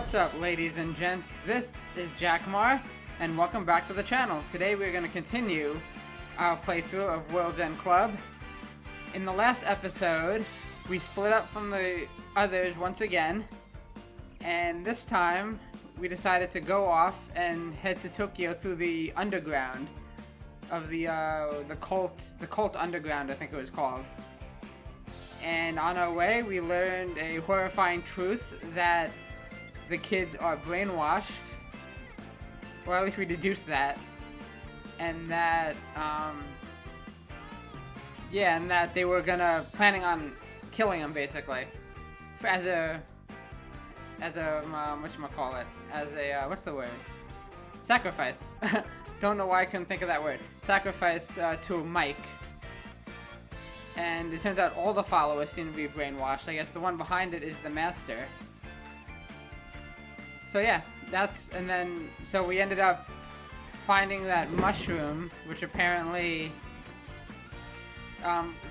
What's up, ladies and gents? This is Jackmar, and welcome back to the channel. Today we're going to continue our playthrough of World's End Club. In the last episode, we split up from the others once again, and this time we decided to go off and head to Tokyo through the underground of the cult underground, I think it was called. And on our way, we learned a horrifying truth that the kids are brainwashed, or at least we deduced that, and that, and that they were planning on killing him, basically, as a what's the word? Sacrifice. Don't know why I couldn't think of that word. Sacrifice to Mike. And it turns out all the followers seem to be brainwashed. I guess the one behind it is the master. So yeah, so we ended up finding that mushroom, which apparently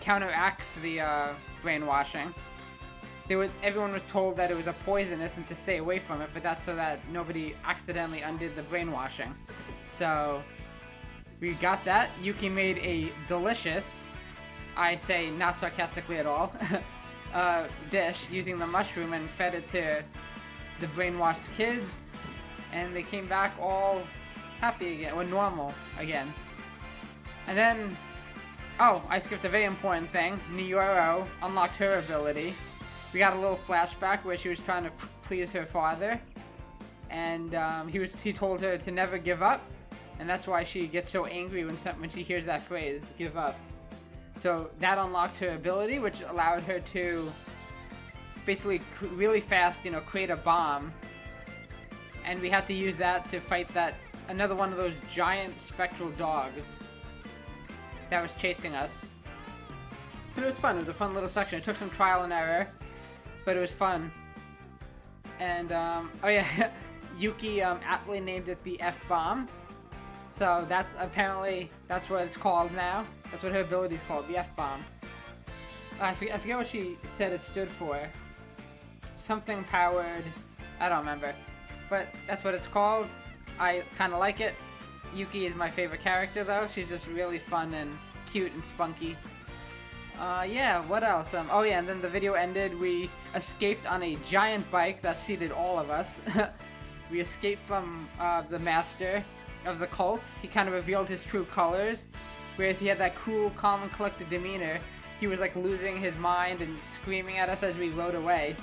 counteracts the brainwashing. Everyone was told that it was a poisonous and to stay away from it, but that's so that nobody accidentally undid the brainwashing. So we got that. Yuki made a delicious, I say not sarcastically at all, dish using the mushroom and fed it to the brainwashed kids, and they came back all happy again, or normal again. And then, I skipped a very important thing. Niyoro unlocked her ability. We got a little flashback where she was trying to please her father, and he told her to never give up, and that's why she gets so angry when she hears that phrase, give up. So that unlocked her ability, which allowed her to basically really fast, create a bomb. And we had to use that to fight another one of those giant spectral dogs that was chasing us. And it was fun. It was a fun little section. It took some trial and error, but it was fun. And, Yuki aptly named it the F-bomb. So that's what it's called now. That's what her ability is called, the F-bomb. I forget what she said it stood for. Something powered, I don't remember. But that's what it's called. I kind of like it. Yuki is my favorite character though. She's just really fun and cute and spunky. What else? And then the video ended. We escaped on a giant bike that seated all of us. We escaped from the master of the cult. He kind of revealed his true colors. Whereas he had that cool, calm, and collected demeanor, he was like losing his mind and screaming at us as we rode away.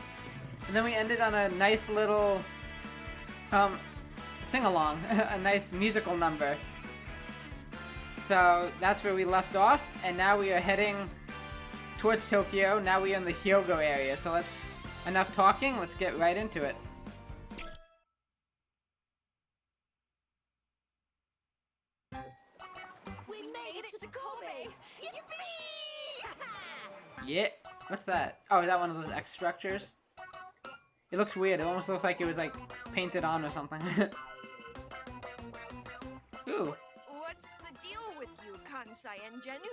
And then we ended on a nice little sing-along, a nice musical number. So that's where we left off, and now we are heading towards Tokyo. Now we are in the Hyogo area, so enough talking, let's get right into it. Yeah, what's that? Oh, is that one of those X structures? It looks weird. It almost looks like it was like painted on or something. Ooh. What's the deal with you, Kansai and Genu?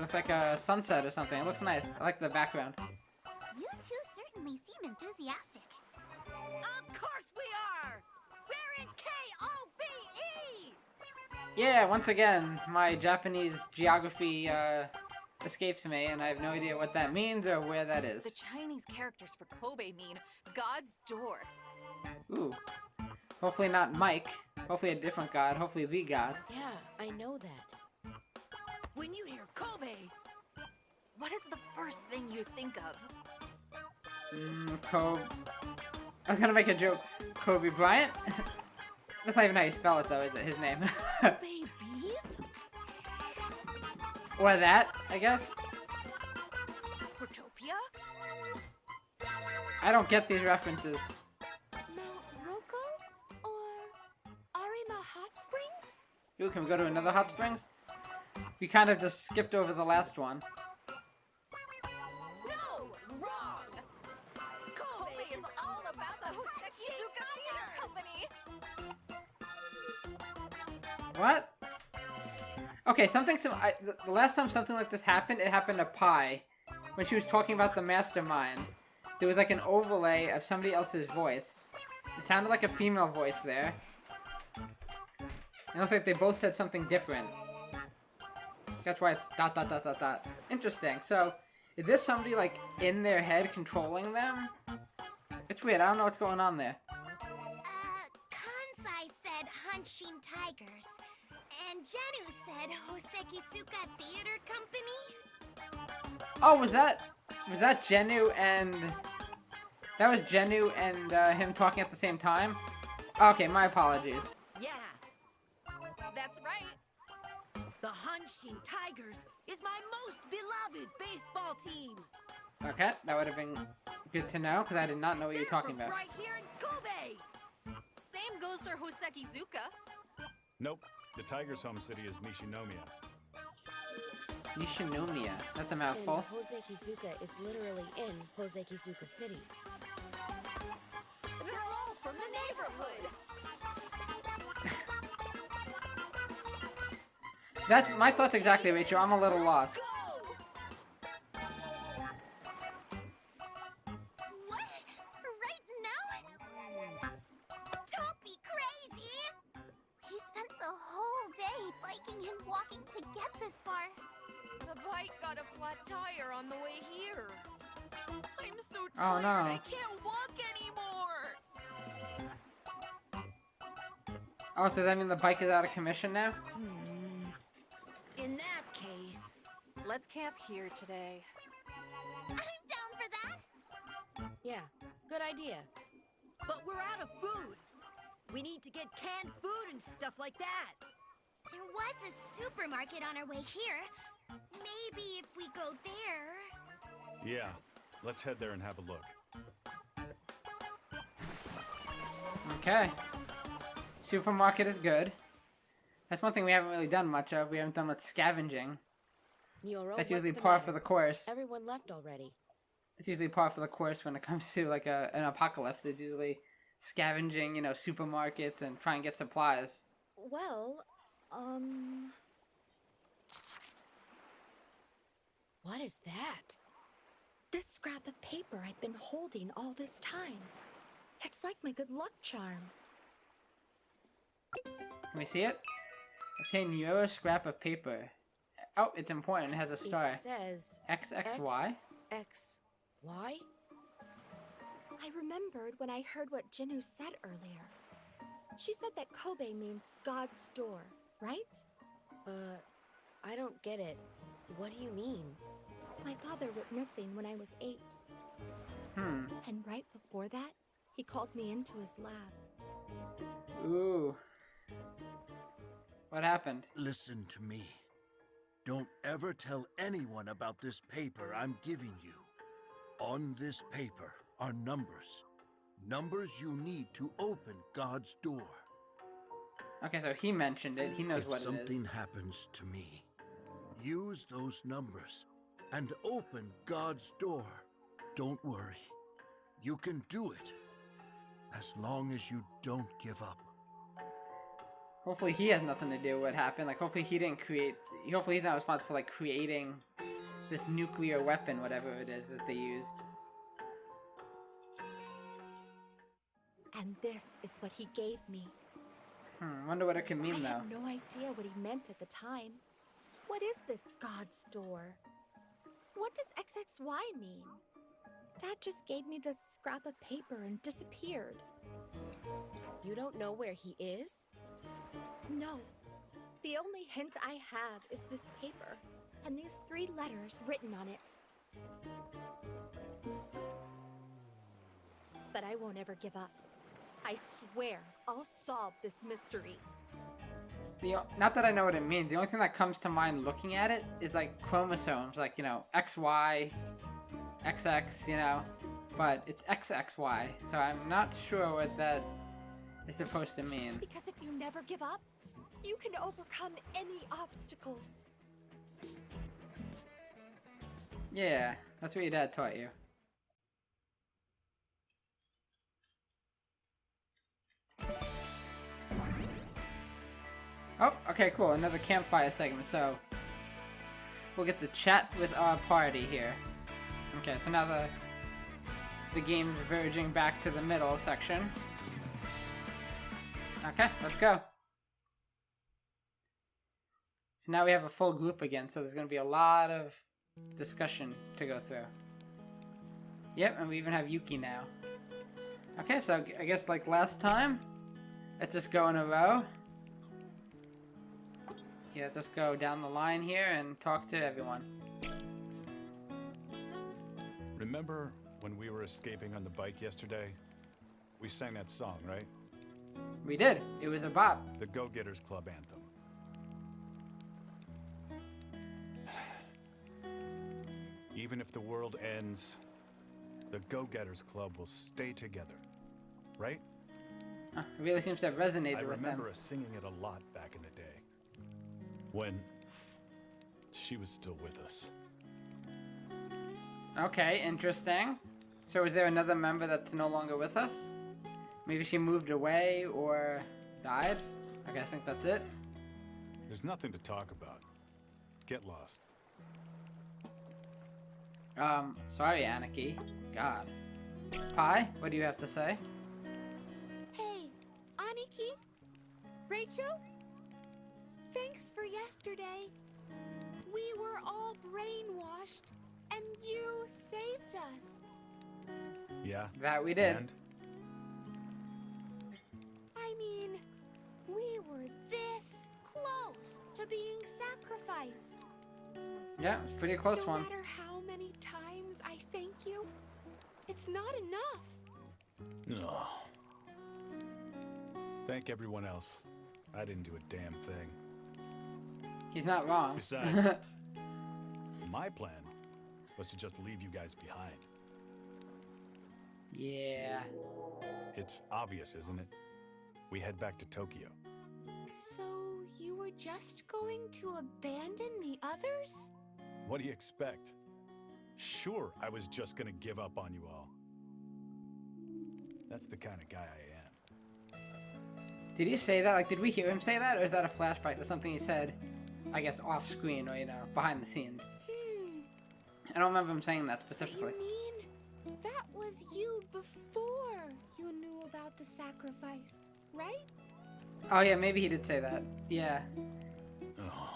Looks like a sunset or something. It looks nice. I like the background. You two certainly seem enthusiastic. Of course we are! We're in KOBE! Yeah, once again, my Japanese geography escapes me, and I have no idea what that means or where that is. The Chinese characters for Kobe mean God's door. Ooh. Hopefully not Mike. Hopefully a different god. Hopefully the god. Yeah, I know that. When you hear Kobe, What is the first thing you think of? Kobe. I was gonna make a joke. Kobe Bryant? That's not even how you spell it, though, is it? His name. Baby? Or that, I guess. Protopia? I don't get these references. Mount Roko? Or Arima Hot Springs? Ooh, can we go to another hot springs? We kind of just skipped over the last one. No! Wrong! Kobe is all about the Shizuka Theater Company! What? Okay, the last time something like this happened, it happened to Pi. When she was talking about the mastermind. There was like an overlay of somebody else's voice. It sounded like a female voice there. It looks like they both said something different. That's why it's ... Interesting. So, is this somebody, like, in their head controlling them? It's weird. I don't know what's going on there. Kansai said Hanshin Tigers. And Jenu said Hosekisuka Theater Company. Oh, was that Jenu and... That was Jenu and him talking at the same time? Okay, my apologies. Yeah, that's right. The Hanshin Tigers is my most beloved baseball team. Okay, that would have been good to know, because I did not know what you were talking about. Right here in Kobe. Same goes for Hosekizuka. Nope. The Tigers' home city is Nishinomiya. Nishinomiya. That's a mouthful. And Hosekizuka is literally in Hosekizuka City. They're all from the neighborhood. That's my thoughts exactly, Rachel. I'm a little lost. What? Right now? Don't be crazy! He spent the whole day biking and walking to get this far. The bike got a flat tire on the way here. I'm so Oh, tired. no. I can't walk anymore. Oh, so that means the bike is out of commission now? In that case, Let's camp here today. I'm down for that. Yeah, good idea. but we're out of food. We need to get canned food and stuff like that. There was a supermarket on our way here. Maybe if we go there... Yeah, let's head there and have a look. Okay. Supermarket is good. That's one thing we haven't really done much of. We haven't done much scavenging. Nyoro, That's usually what's the par matter? for the course. Everyone left already. It's usually par for the course when it comes to like an apocalypse. It's usually scavenging, supermarkets and trying to get supplies. Well, What is that? This scrap of paper I've been holding all this time. It's like my good luck charm. Can we see it? It's saying your scrap of paper. Oh, it's important. It has a star. It says XXY? X, Y? I remembered when I heard what Jinu said earlier. She said that Kobe means God's door, right? I don't get it. What do you mean? My father went missing when I was 8. And right before that, he called me into his lab. Ooh. What happened? Listen to me. Don't ever tell anyone about this paper I'm giving you. On this paper are numbers. Numbers you need to open God's door. Okay, so he mentioned it. He knows If what it is. something happens to me, use those numbers and open God's door. Don't worry. You can do it. As long as you don't give up. Hopefully he has nothing to do with what happened. Like, hopefully he didn't create... Hopefully he's not responsible for, like, creating this nuclear weapon, whatever it is that they used. And this is what he gave me. Wonder what it could mean, I though. had no idea what he meant at the time. What is this God's door? What does XXY mean? Dad just gave me this scrap of paper and disappeared. You don't know where he is? No. The only hint I have is this paper and these 3 letters written on it. But I won't ever give up. I swear I'll solve this mystery. Not that I know what it means. The only thing that comes to mind looking at it is, like, chromosomes. Like, XY, XX, But it's XXY, so I'm not sure what that is supposed to mean. Because if you never give up, you can overcome any obstacles. Yeah, that's what your dad taught you. Oh, okay, cool. Another campfire segment. So we'll get to chat with our party here. Okay, so now the game's verging back to the middle section. Okay, let's go. So now we have a full group again, so there's going to be a lot of discussion to go through. Yep, and we even have Yuki now. Okay, so I guess like last time, let's just go in a row. Yeah, let's just go down the line here and talk to everyone. Remember when we were escaping on the bike yesterday? We sang that song, right? We did. It was a bop. The Go-Getters Club anthem. Even if the world ends, the Go-Getters Club will stay together, right? Huh, it really seems to have resonated I with them. remember us singing it a lot back in the day, when she was still with us. Okay, interesting. So is there another member that's no longer with us? Maybe she moved away or died? Okay, I think that's it. There's nothing to talk about. Get lost. Sorry, Anarchy. God. Pi, what do you have to say? Hey, Aniki? Rachel? Thanks for yesterday. We were all brainwashed, and you saved us. Yeah? That we did. And? I mean, we were this close to being sacrificed. Yeah, it's a pretty close No one. matter how many times I thank you, it's not enough. No. Thank everyone else. I didn't do a damn thing. He's not wrong. Besides, my plan was to just leave you guys behind. Yeah. It's obvious, isn't it? We head back to Tokyo. So you were just going to abandon the others? What do you expect? Sure, I was just gonna give up on you all. That's the kind of guy I am. Did he say that? Like, did we hear him say that? Or is that a flashback to something he said, I guess, off screen or, you know, behind the scenes? I don't remember him saying that specifically. You mean that was you before you knew about the sacrifice, right? Oh, yeah, maybe he did say that. Yeah. Oh.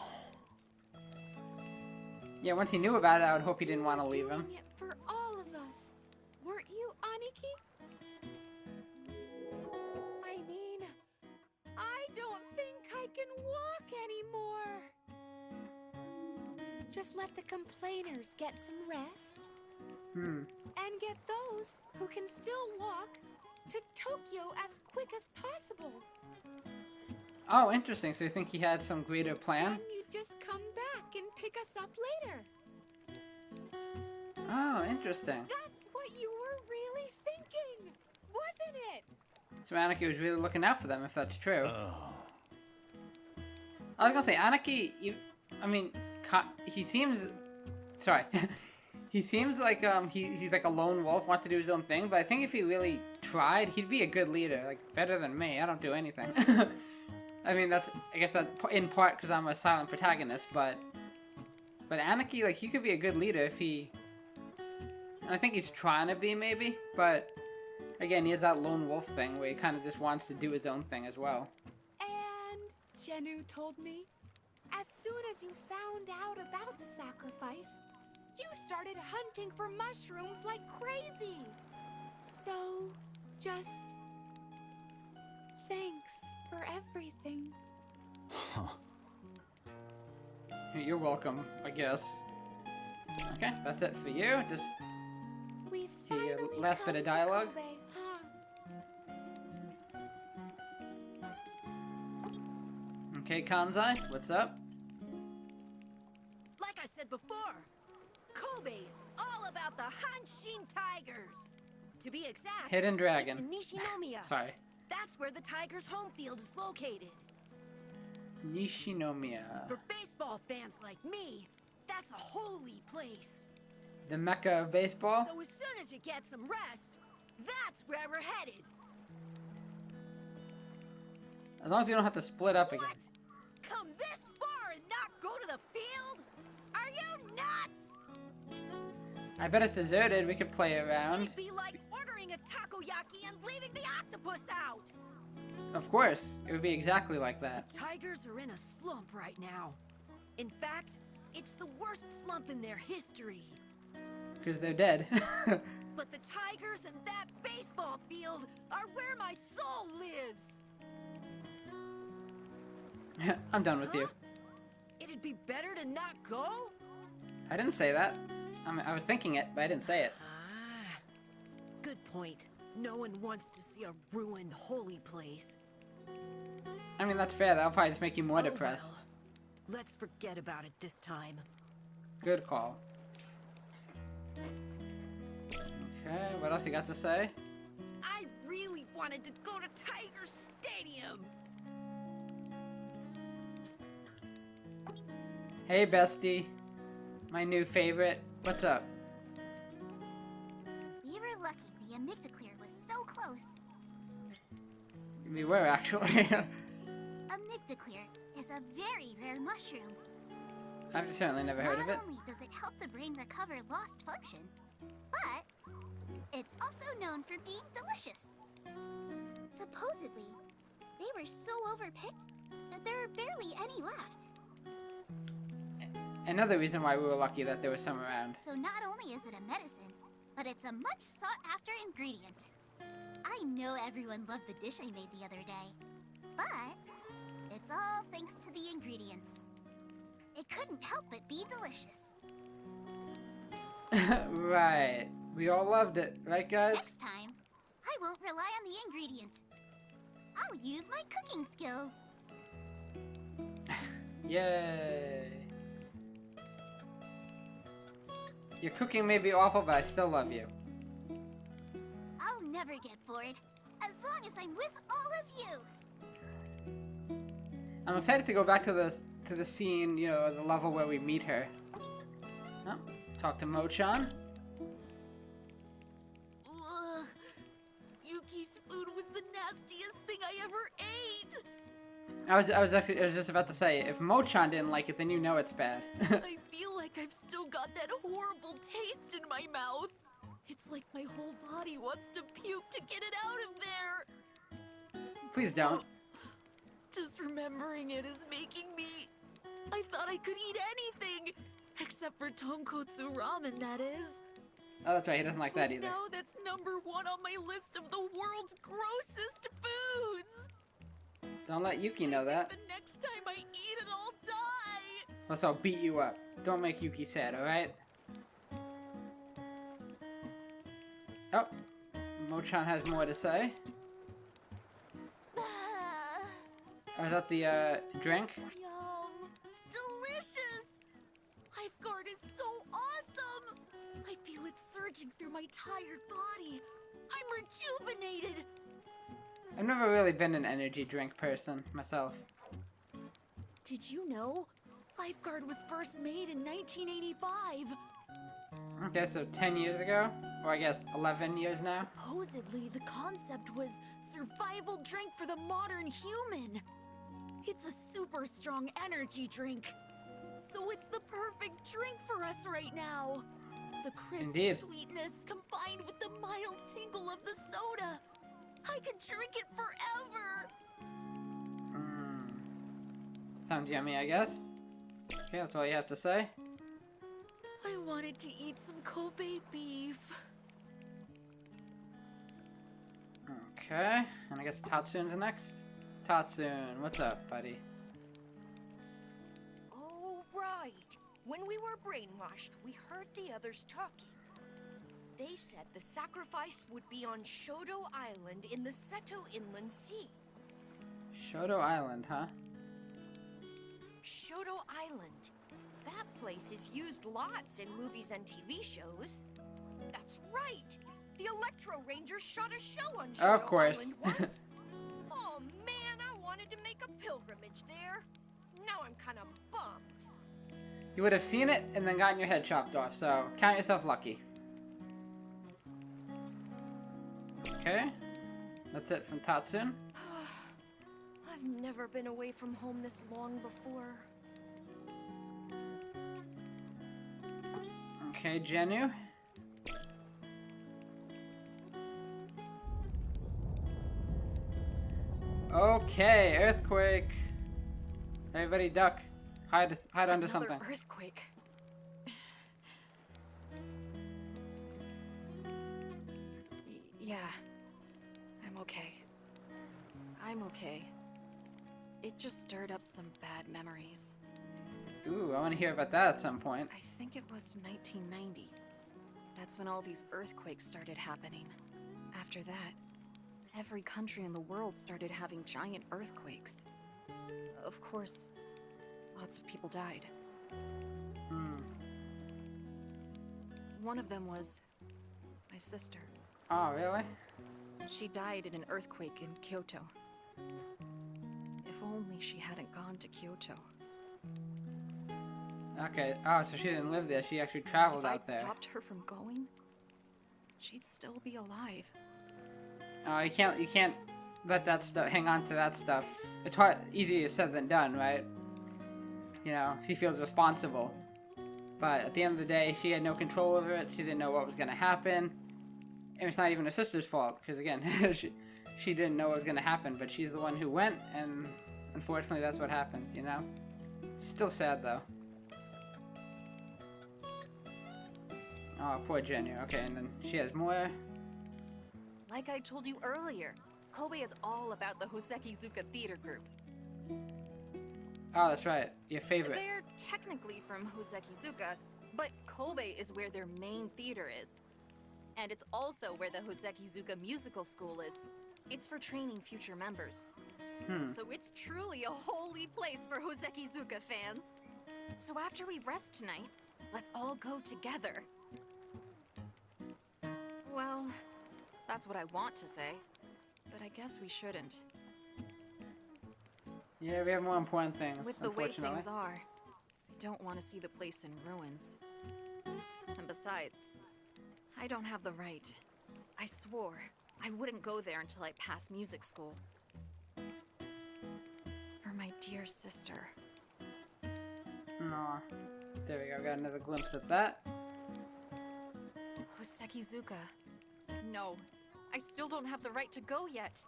Yeah, once he knew about it, I would hope he didn't want to You were leave him. doing it for all of us, weren't you, Aniki? I mean, I don't think I can walk anymore. Just let the complainers get some rest Hmm. and get those who can still walk to Tokyo as quick as possible. Oh, interesting. So you think he had some greater plan? Then you just come back and pick us up later. Oh, interesting. That's what you were really thinking, wasn't it? So Anarchy was really looking out for them, if that's true. Oh. I was gonna say, Anarchy, he seems... Sorry. He seems like, he's like a lone wolf, wants to do his own thing, but I think if he really tried, he'd be a good leader. Like, better than me. I don't do anything. I mean, I guess that's in part because I'm a silent protagonist, but Anarchy, like, he could be a good leader if he... And I think he's trying to be, maybe, but again, he has that lone wolf thing where he kind of just wants to do his own thing as well. And Jenu told me, as soon as you found out about the sacrifice, you started hunting for mushrooms like crazy. So, just thanks for everything. Huh. You're welcome, I guess. Okay, that's it for you. Just We Here, finally last bit come of to dialogue. Kobe, huh? okay, Kanzai, what's up? Like I said before, Kobe is all about the Hanshin Tigers. To be exact, Hidden Dragon. it's in Nishinomiya. Sorry, That's where the Tigers' home field is located. Nishinomiya, For baseball fans like me, that's a holy place. the mecca of baseball. So as soon as you get some rest, that's where we're headed. As long as you don't have to split up again. What? Come this far and not go to the field? Are you nuts? I bet it's deserted. We could play around. It'd be like ordering a takoyaki and leaving the octopus out. Of course, it would be exactly like that. The tigers are in a slump right now. In fact, it's the worst slump in their history. Because they're dead. But the tigers and that baseball field are where my soul lives. I'm done with you. Huh? It'd be better to not go? I didn't say that. I was thinking it, but I didn't say it. Ah, good point. No one wants to see a ruined holy place. I mean, that's fair. That'll probably just make you more depressed. Well. Let's forget about it this time. Good call. Okay, what else you got to say? I really wanted to go to Tiger Stadium. Hey, bestie. My new favorite. What's up? We were lucky the Amygdaclear was so close. We were, actually. Amygdaclear is a very rare mushroom. I've certainly never heard of it. Not only does it help the brain recover lost function, but it's also known for being delicious. Supposedly, they were so overpicked that there are barely any left. Another reason why we were lucky that there was some around. So not only is it a medicine, but it's a much sought-after ingredient. I know everyone loved the dish I made the other day, but it's all thanks to the ingredients. It couldn't help but be delicious. Right. We all loved it, right, guys? Next time, I won't rely on the ingredients. I'll use my cooking skills. Yay. Your cooking may be awful, but I still love you. I'll never get bored, as long as I'm with all of you. I'm excited to go back to the scene, you know, the level where we meet her. Oh, talk to Mo-chan. Ugh. Yuki's food was the nastiest thing I ever ate. I was just about to say, if Mo-chan didn't like it, then you know it's bad. I feel like I've still got that horrible taste in my mouth. It's like my whole body wants to puke to get it out of there. Please don't. Just remembering it is making me... I thought I could eat anything! Except for tonkotsu ramen, that is. Oh, that's right, he doesn't like that But either. now that's #1 on my list of the world's grossest foods! Don't let Yuki know that. The next time I eat it, I'll die! Plus, I'll beat you up. Don't make Yuki sad, alright? Oh, Mo-chan has more to say. Oh, is that the, drink? Yum! Delicious! Lifeguard is so awesome! I feel it surging through my tired body. I'm rejuvenated! I've never really been an energy drink person, myself. Did you know? Lifeguard was first made in 1985. Okay, so 10 years ago? Or I guess 11 years now? Supposedly, the concept was survival drink for the modern human. It's a super strong energy drink. So it's the perfect drink for us right now. The crisp Indeed. sweetness combined with the mild tingle of the soda. I could drink it forever. Sounds yummy, I guess. Okay, that's all you have to say. I wanted to eat some Kobe beef. Okay, and I guess Tatsun's next. Tatsun, what's up, buddy? Oh, right. When we were brainwashed, we heard the others talking. They said the sacrifice would be on Shodo Island in the Seto Inland Sea. Shodo Island, huh? Shodo Island. That place is used lots in movies and TV shows. That's right! The Electro Rangers shot a show on Shodo Of course. Island once. Oh man, I wanted to make a pilgrimage there. Now I'm kind of bummed. You would have seen it and then gotten your head chopped off, so count yourself lucky. Okay, that's it from Tatsun. I've never been away from home this long before. Okay, Jenu. Okay, earthquake. Everybody duck. Hide under Another something. earthquake. Yeah. I'm okay. I'm okay. It just stirred up some bad memories. Ooh, I want to hear about that at some point. I think it was 1990. That's when all these earthquakes started happening. After that, every country in the world started having giant earthquakes. Of course, lots of people died. One of them was my sister. Oh, really? She died in an earthquake in Kyoto. If only she hadn't gone to Kyoto. Okay. Oh, so she didn't live there. She actually traveled If out I'd there. stopped her from going, she'd still be alive. Oh, you can't let that stuff hang on to that stuff. It's easier said than done, right? You know, she feels responsible. But at the end of the day, she had no control over it. She didn't know what was going to happen. And it's not even her sister's fault, because again, she didn't know what was going to happen, but she's the one who went, and unfortunately that's what happened, you know? Still sad, though. Oh, poor Jenny. Okay, and then she has more. Like I told you earlier, Kobe is all about the Hosekizuka Theater Group. Oh, that's right. Your favorite. They're technically from Hosekizuka, but Kobe is where their main theater is. And it's also where the Hosekizuka Musical School is. It's for training future members. So it's truly a holy place for Hosekizuka fans. So after we rest tonight, let's all go together. Well, that's what I want to say, but I guess we shouldn't. Yeah, we have more important things, With the way unfortunately. things are, I don't want to see the place in ruins. And besides, I don't have the right. I swore I wouldn't go there until I passed music school. For my dear sister. Aw. There we go, got another glimpse at that. Hosekizuka. No, I still don't have the right to go yet.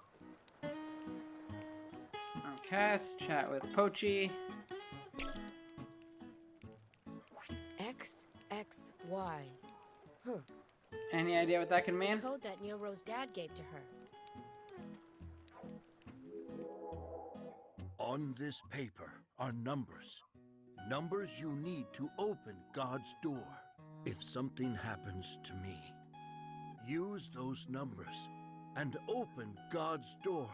Okay, let's chat with Pochi. XXY. Huh. Any idea what that can mean? Code that Nero's dad gave to her. On this paper are numbers. Numbers you need to open God's door. If something happens to me, use those numbers and open God's door.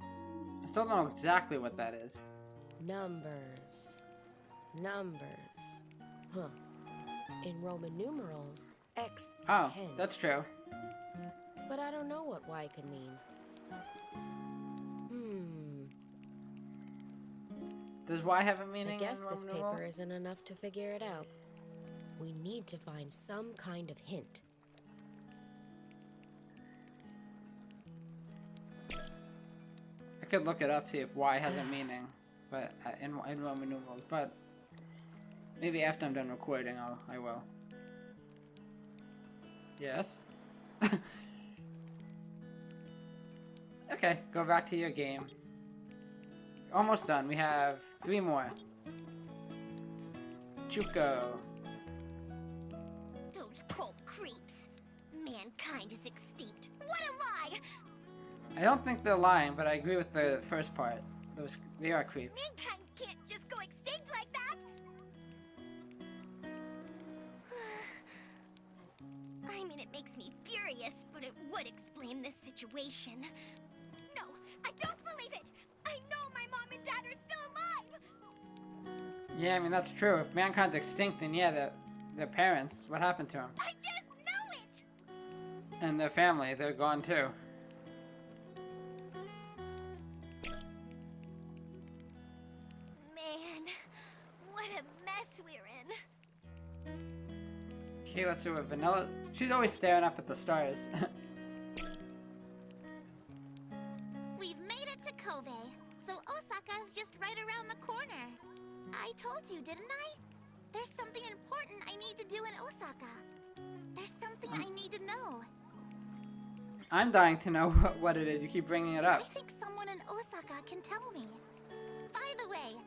I still don't know exactly what that is. Numbers. Numbers. Huh. In Roman numerals, X is Oh, 10. that's true. But I don't know what Y could mean. Does Y have a I meaning guess in this Roman paper numerals? isn't enough to figure it out. We need to find some kind of hint. I could look it up, see if Y has a meaning, but in Roman numerals. But maybe after I'm done recording, I will. Yes. Okay, go back to your game. Almost done. We have 3 more. Chuko. Those cold creeps. Mankind is extinct. What a lie! I don't think they're lying, but I agree with the first part. They are creeps. Mankind can't just go extinct like that! I mean, it makes me furious, but it would explain this situation. No, I don't believe it! I know my mom and dad are still alive! Yeah, I mean, that's true. If mankind's extinct, then yeah, their parents, what happened to them? I just know it! And their family, they're gone too. Man, what a mess we're in. Okay, let's see what Vanilla... She's always staring up at the stars. We've made it to Kobe, so Osaka's just right around the corner. I told you, didn't I? There's something important I need to do in Osaka. There's something I need to know. I'm dying to know what it is. You keep bringing it I up. think someone in Osaka can tell me. By the way,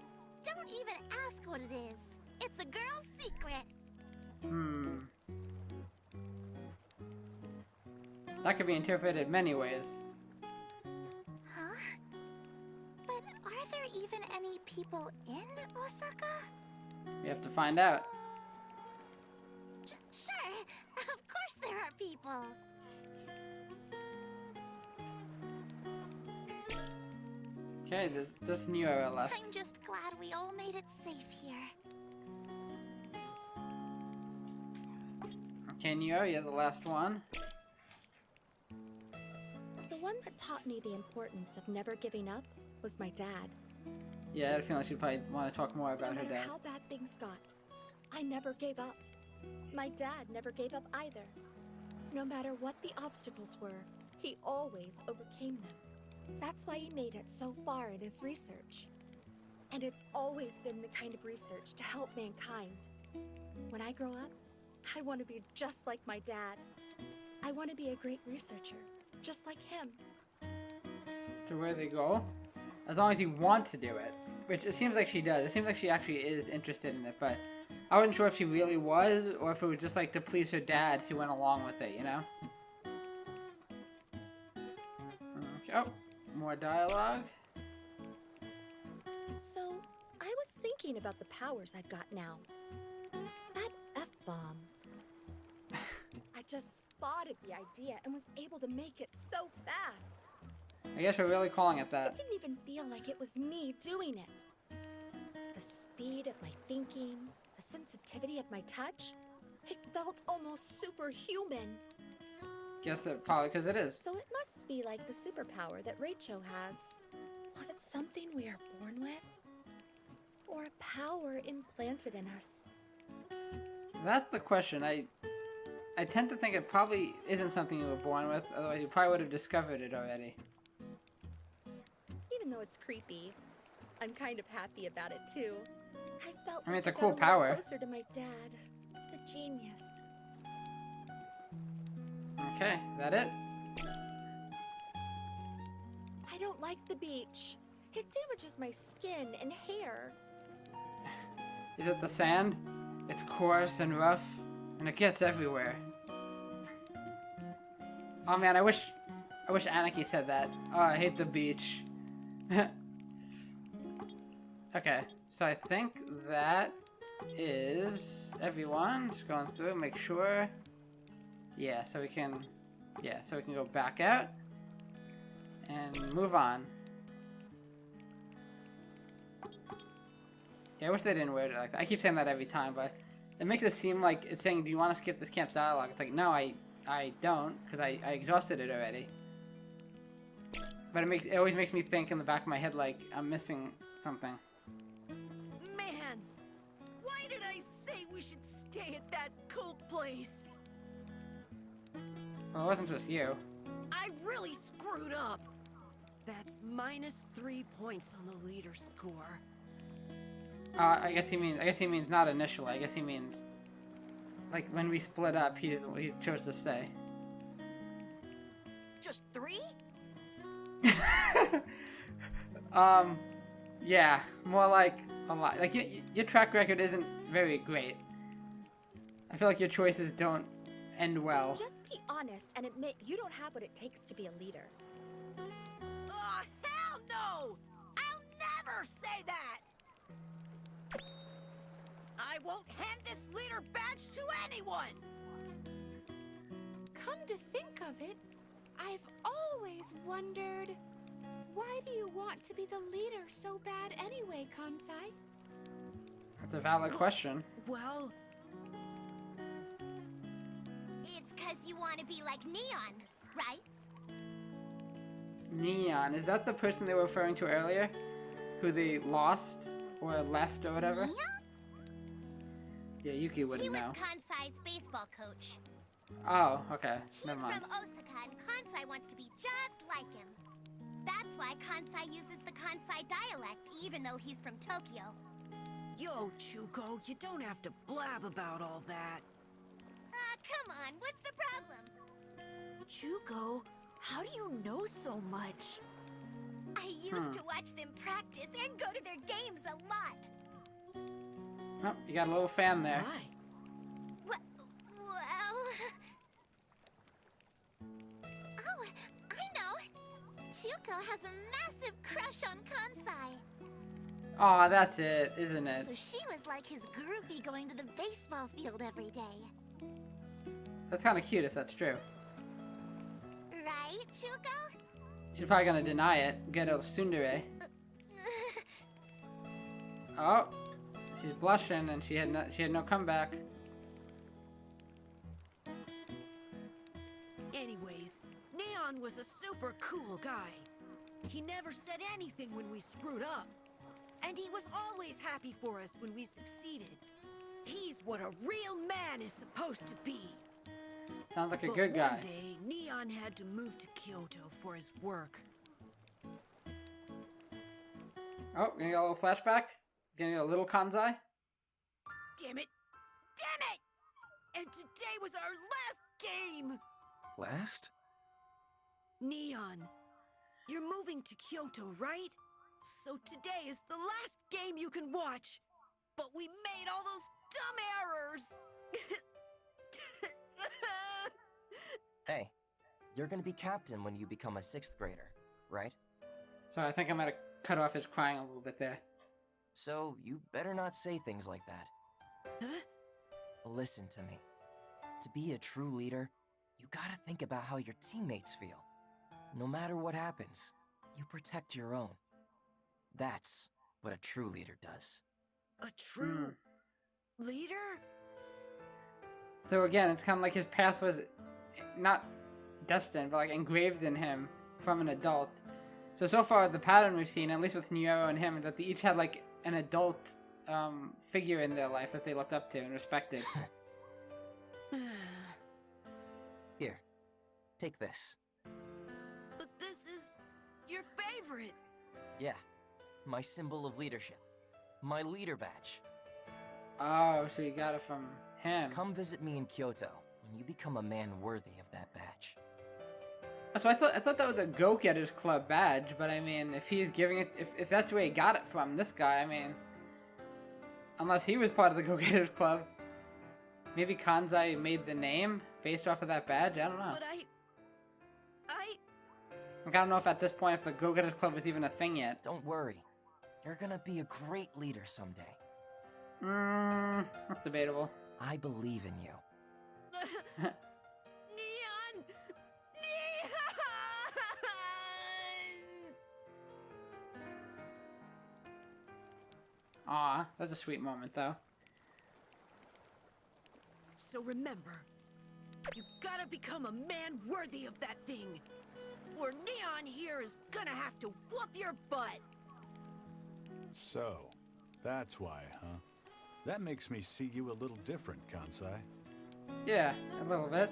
don't even ask what it is. It's a girl's secret. That could be interpreted many ways. Huh? But are there even any people in Osaka? We have to find out. Sure, of course there are people. Okay, there's just New Era left. I'm just glad we all made it safe here. Okay, New Era, you're the last one. The one that taught me the importance of never giving up was my dad. Yeah, I feel like she'd probably want to talk more about No her matter dad. how bad things got, I never gave up. My dad never gave up either. No matter what the obstacles were, he always overcame them. That's why he made it so far in his research. And it's always been the kind of research to help mankind. When I grow up, I want to be just like my dad. I want to be a great researcher, just like him. To where they go? As long as you want to do it. Which it seems like she does. It seems like she actually is interested in it, but I wasn't sure if she really was, or if it was just like to please her dad she went along with it, you know? Okay. Oh, more dialogue. So, I was thinking about the powers I've got now. That F-bomb. I just thought of the idea and was able to make it so fast. I guess we're really calling it It that. didn't even feel like it was me doing it. The speed of my thinking, the sensitivity of my touch, it felt almost superhuman. Guess it probably because it is. So it must be like the superpower that Rachel has. Was it something we are born with? Or a power implanted in us? That's the question. I tend to think it probably isn't something you were born with, otherwise you probably would have discovered it already. Even though it's creepy, I'm kind of happy about it too. I felt I mean, it's a like I cool got little power. closer to my dad, the genius. Okay, is that it? I don't like the beach. It damages my skin and hair. Is it the sand? It's coarse and rough, and it gets everywhere. Oh man, I wish Anarchy said that. Oh, I hate the beach. Okay, so I think that is everyone. Just going through, make sure. Yeah, so we can go back out and move on. Yeah, I wish they didn't word it like that. I keep saying that every time, but it makes it seem like it's saying, do you want to skip this camp's dialogue? It's like, no, I don't, because I exhausted it already. But it always makes me think in the back of my head like I'm missing something. Man, why did I say we should stay at that cult place? Well, it wasn't just you. I really screwed up. That's -3 points on the leader score. I guess he means not initially. I guess he means like when we split up, he chose to stay. Just 3? Yeah, more like a lot. Like your track record isn't very great. I feel like your choices don't end well. Just be honest and admit you don't have what it takes to be a leader. Oh, hell no! I'll never say that! I won't hand this leader badge to anyone! Come to think of it, I've always wondered, why do you want to be the leader so bad anyway, Kansai? That's a valid question. Well, It's 'cause you want to be like Neon, right? Neon, is that the person they were referring to earlier? Who they lost or left or whatever? Neon? Yeah, Yuki He wouldn't was know. Kansai's baseball coach. Oh, okay. He's Never mind. from Osaka, and Kansai wants to be just like him. That's why Kansai uses the Kansai dialect, even though he's from Tokyo. yo, Chuko, you don't have to blab about all that. Come on, what's the problem? Jugo, How do you know so much? I used to watch them practice and go to their games a lot. Oh, you got a little fan there. Why? Well... Oh, I know. Chuko has a massive crush on Kansai. Aw, that's it, isn't it? So she was like his groupie going to the baseball field every day. That's kind of cute if that's true. Right, Chuko? She's probably gonna deny it. Get a tsundere. Oh, she's blushing and she had no comeback. Anyways, Neon was a super cool guy. He never said anything when we screwed up. And he was always happy for us when we succeeded. He's what a real man is supposed to be. Sounds like a But good guy. one day, Neon had to move to Kyoto for his work. Oh, getting a little flashback? Getting a little Kansai? Damn it! Damn it! And today was our last game! Last? Neon, you're moving to Kyoto, right? So today is the last game you can watch. But we made all those dumb errors! Hey, you're gonna be captain when you become a 6th grader, right? So I think I might have cut off his crying a little bit there. So you better not say things like that. Huh? Listen to me. To be a true leader, you gotta think about how your teammates feel. No matter what happens, you protect your own. That's what a true leader does. A true leader? So again, it's kind of like his path was not destined, but like engraved in him from an adult. So far the pattern we've seen, at least with Niero and him, is that they each had like an adult figure in their life that they looked up to and respected. Here, take this. But this is your favorite. Yeah, my symbol of leadership. My leader badge. Oh, so you got it from him. Come visit me in Kyoto when you become a man worthy of that badge. So I thought that was a Go-Getters Club badge, but I mean, if he's giving it, if that's where he got it from, this guy, I mean, unless he was part of the Go-Getters Club, maybe Kansai made the name based off of that badge. I don't know. But I don't know if at this point if the Go-Getters Club was even a thing yet. Don't worry, you're gonna be a great leader someday. That's debatable. I believe in you. Neon! Neon! Aw, that's a sweet moment though. So remember, you gotta become a man worthy of that thing. Or Neon here is gonna have to whoop your butt. So, that's why, huh? That makes me see you a little different, Kansai. Yeah, a little bit.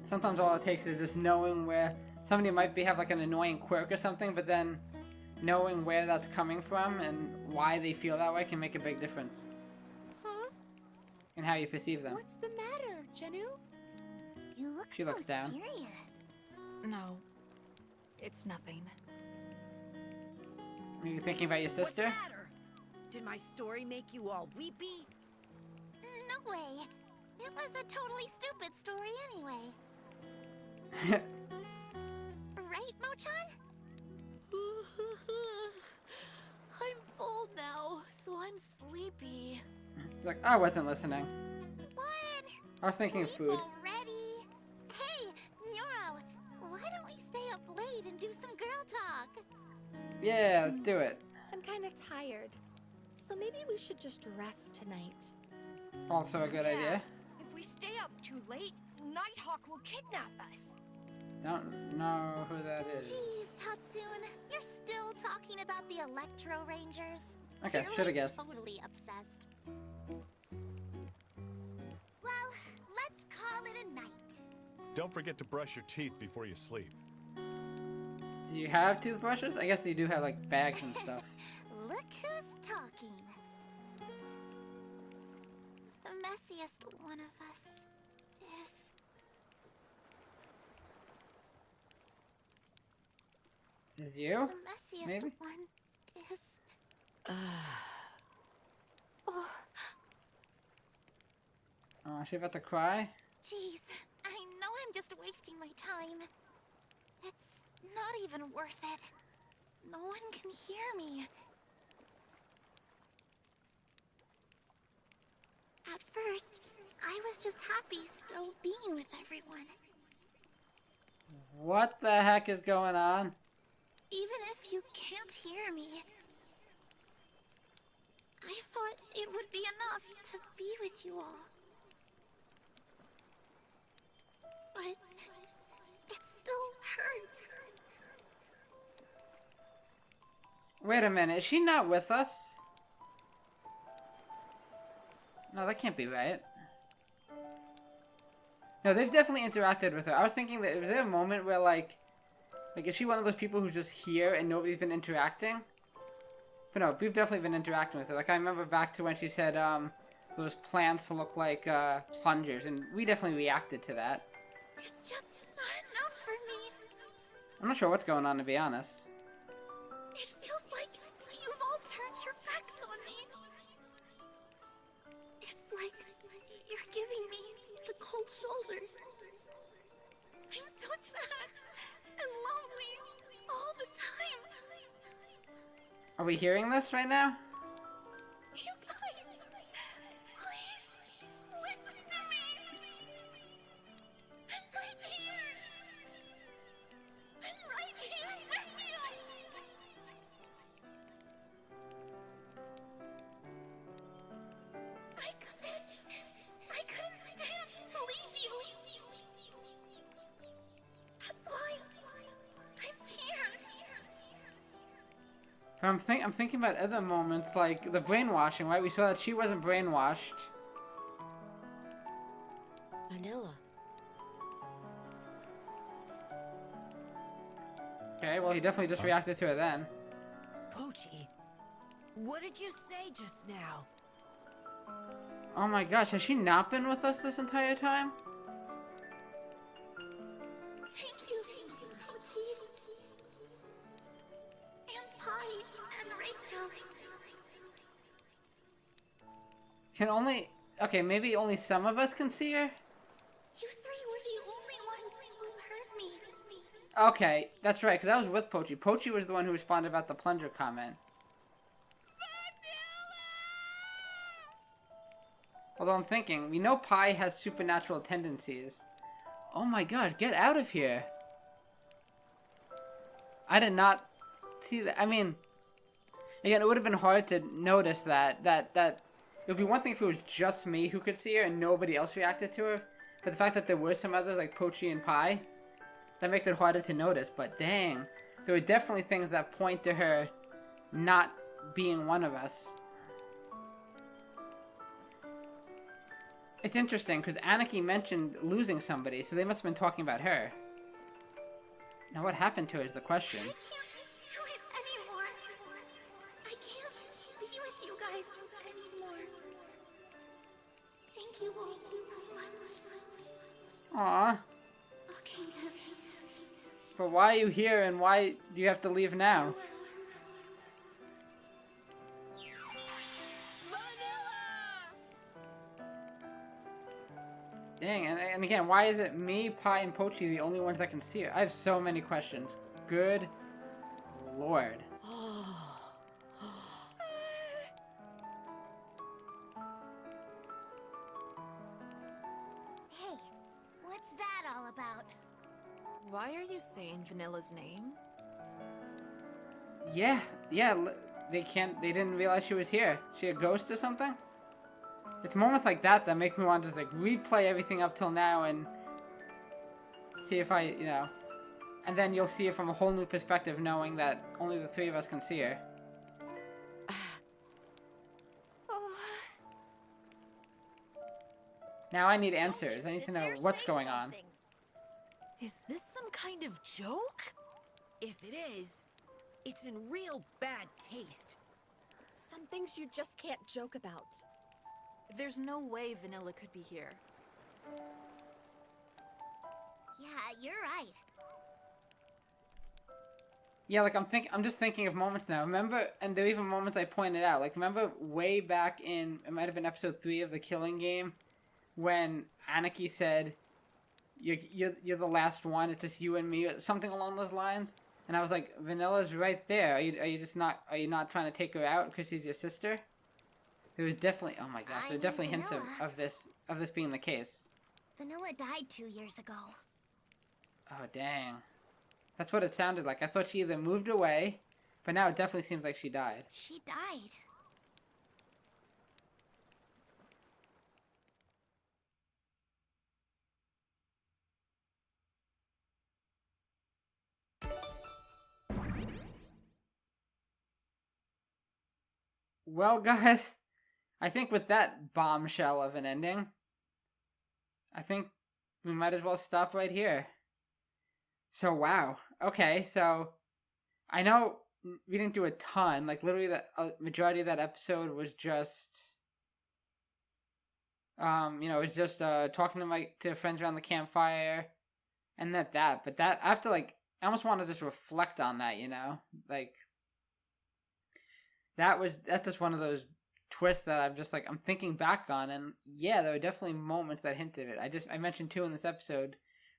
Sometimes all it takes is just knowing where somebody might have like an annoying quirk or something, but then knowing where that's coming from and why they feel that way can make a big difference Huh? in how you perceive them. What's the matter, Jenu? You look She so looks down. serious. No, it's nothing. Are you thinking about your sister? What's the matter? Did my story make you all weepy? No way. It was a totally stupid story anyway. Right, Mochan? I'm full now, so I'm sleepy. Like, I wasn't listening. What? I was thinking of Sleep food. already? Hey, Neuro, why don't we stay up late and do some girl talk? Yeah, let's do it. I'm kind of tired. So maybe we should just rest tonight. Also a good idea. If we stay up too late, Nighthawk will kidnap us. Don't know who that is. Jeez, Tatsune, you're still talking about the Electro Rangers? Okay, You're, shoulda like, guessed. Totally obsessed. Well, let's call it a night. Don't forget to brush your teeth before you sleep. Do you have toothbrushes? I guess you do have like bags and stuff. Look who's talking. messiest one of us is... Is you? The messiest Maybe? one is... Oh, is she about to cry? Jeez, I know I'm just wasting my time. It's not even worth it. No one can hear me. At first, I was just happy still being with everyone. What the heck is going on? Even if you can't hear me, I thought it would be enough to be with you all. But it still hurts. Wait a minute, is she not with us? No, that can't be right. No, they've definitely interacted with her. I was thinking that, was there a moment where, like, is she one of those people who's just here and nobody's been interacting? But no, we've definitely been interacting with her. Like, I remember back to when she said, those plants look like, plungers, and we definitely reacted to that. It's just not enough for me. I'm not sure what's going on, to be honest. It feels like you've all turned your backs on me. It's like you're giving me the cold shoulder. I'm so sad and lonely all the time. Are we hearing this right now? You guys, please listen to me. I'm right here. I'm right here with you. I couldn't stand to leave you. That's why I'm here. I'm thinking about other moments, like the brainwashing, right? We saw that she wasn't brainwashed. Vanilla. Okay, well, he definitely just reacted to it then. Pochi, what did you say just now? Oh my gosh, has she not been with us this entire time? Thank you, Pochi. And Pi and Rachel. Can only... Okay, maybe only some of us can see her? You three were the only ones who heard me. Okay, that's right, because I was with Pochi. Pochi was the one who responded about the plunger comment. Although I'm thinking, we know Pi has supernatural tendencies. Oh my god, get out of here. I did not see that. I mean, again, it would have been hard to notice that. It would be one thing if it was just me who could see her and nobody else reacted to her. But the fact that there were some others, like Pochi and Pi, that makes it harder to notice. But dang, there were definitely things that point to her not being one of us. It's interesting, because Anarchy mentioned losing somebody, so they must have been talking about her. Now what happened to her is the question. I can't do it anymore. I can't be with you guys anymore. Thank you all so much. Aww. Okay then. But why are you here, and why do you have to leave now? Dang, and again, why is it me, Pi, and Pochi the only ones that can see her? I have so many questions. Good lord. Hey, what's that all about? Why are you saying Vanilla's name? Yeah, they didn't realize she was here. She a ghost or something? It's moments like that that make me want to just, like, replay everything up till now and see if I, and then you'll see it from a whole new perspective, knowing that only the three of us can see her. Now I need answers. I need to know what's going on. Is this some kind of joke? If it is, it's in real bad taste. Some things you just can't joke about. There's no way Vanilla could be here. Yeah, you're right. Yeah, like I'm just thinking of moments now. Remember, and there are even moments I pointed out. Like, remember way back in, it might have been episode 3 of the Killing Game, when Anarchy said, "You're the last one. It's just you and me," or something along those lines. And I was like, Vanilla's right there. Are you not trying to take her out because she's your sister? There was definitely, oh my gosh, there were definitely hints of this being the case. Vanilla died 2 years ago. Oh dang. That's what it sounded like. I thought she either moved away, but now it definitely seems like she died. She died. Well, guys, I think with that bombshell of an ending, I think we might as well stop right here. So, wow. Okay, so I know we didn't do a ton. Like, literally, the majority of that episode was just, it was just talking to friends around the campfire, and that. But that, I have to, like, I almost want to just reflect on that, like, that's just one of those twists that I'm thinking back on, and yeah, there were definitely moments that hinted at it. I mentioned too in this episode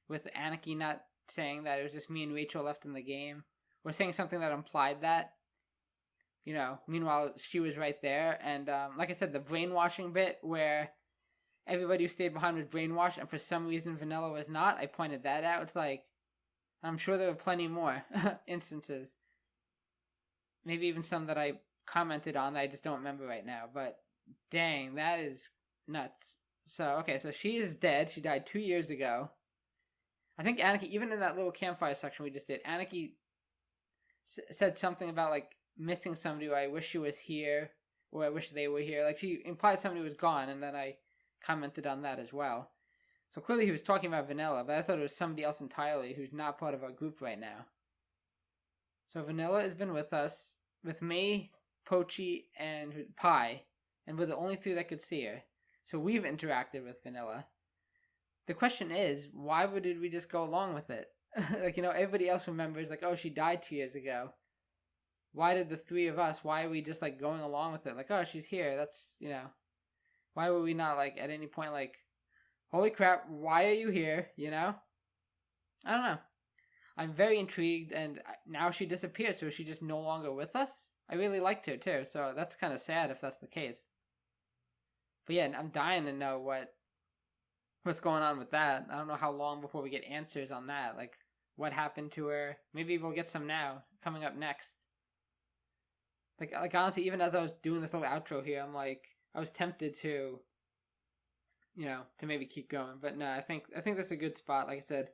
with Anarchy not saying that it was just me and Rachel left in the game, or saying something that implied that, meanwhile she was right there. And like I said, the brainwashing bit where everybody who stayed behind was brainwashed and for some reason Vanilla was not, I pointed that out. It's like, I'm sure there were plenty more instances, maybe even some that I commented on that I just don't remember right now, but dang, that is nuts. So, okay, so she is dead. She died 2 years ago. I think Anarchy, even in that little campfire section we just did, Anarchy said something about, like, missing somebody, or I wish she was here, or I wish they were here. Like, she implied somebody was gone, and then I commented on that as well. So clearly he was talking about Vanilla, but I thought it was somebody else entirely who's not part of our group right now. So Vanilla has been with us, with me, Pochi, and Pi, and we're the only 3 that could see her. So we've interacted with Vanilla. The question is, why did we just go along with it? Like, everybody else remembers, like, oh, she died 2 years ago. Why did the 3 of us, why are we just, like, going along with it? Like, oh, she's here, that's, why were we not, like, at any point, like, holy crap, why are you here, I don't know. I'm very intrigued, and now she disappeared, so is she just no longer with us? I really liked her, too, so that's kind of sad if that's the case. But yeah, I'm dying to know what's going on with that. I don't know how long before we get answers on that, like, what happened to her. Maybe we'll get some now, coming up next. Like honestly, even as I was doing this little outro here, I'm like, I was tempted to, to maybe keep going. But no, I think that's a good spot. Like I said,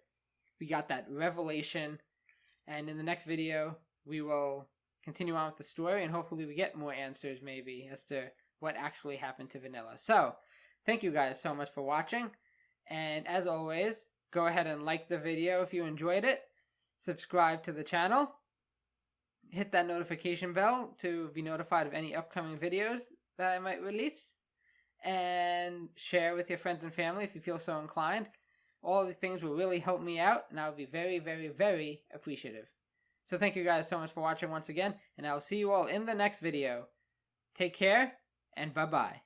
we got that revelation, and in the next video, we will continue on with the story, and hopefully we get more answers maybe as to what actually happened to Vanilla. So, thank you guys so much for watching, and as always, go ahead and like the video if you enjoyed it, subscribe to the channel, hit that notification bell to be notified of any upcoming videos that I might release, and share with your friends and family if you feel so inclined. All these things will really help me out, and I will be very, very, very appreciative. So thank you guys so much for watching once again, and I will see you all in the next video. Take care, and bye-bye.